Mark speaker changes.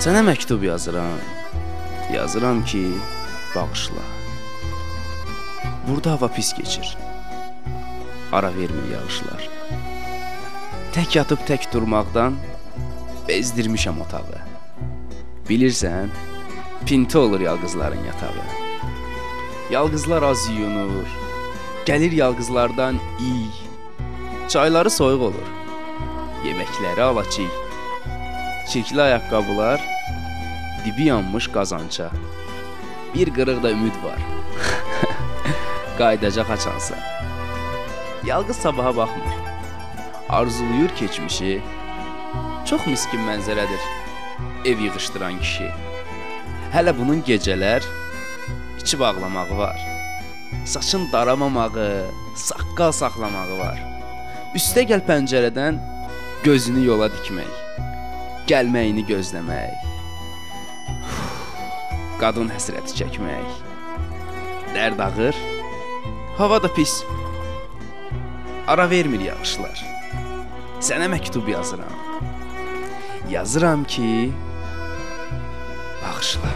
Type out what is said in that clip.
Speaker 1: Sənə məktub yazıram. Yazıram ki, bağışla. Burada hava pis keçir. Ara vermir yağışlar. Tək yatıb tək durmaqdan bezdirmişəm otağı. Bilirsən, pinti olur yalqızların yatağı. Yalqızlar az yuyunur. Gəlir yalqızlardan iy. Çayları soyuq olur. Yeməkləri alaçıq. Çirkli ayaqqabılar, dibi yanmış qazanca. Bir qırıq da ümid var. Qaydacaq açansa. Yalqız sabaha baxmır. Arzuluyur keçmişi. Çox miskin mənzərədir ev yığışdıran kişi. Hələ bunun gecələr içib ağlamağı var. Saçın daramamağı, saqqal saxlamağı var. Üstə gəl pəncərədən gözünü yola dikmək. Gəlməyini gözləmək. Qadın həsrəti çəkmək. Dərd ağır, hava da pis. Ara vermir yağışlar. Sənə məktub yazıram. Yazıram ki, bağışla.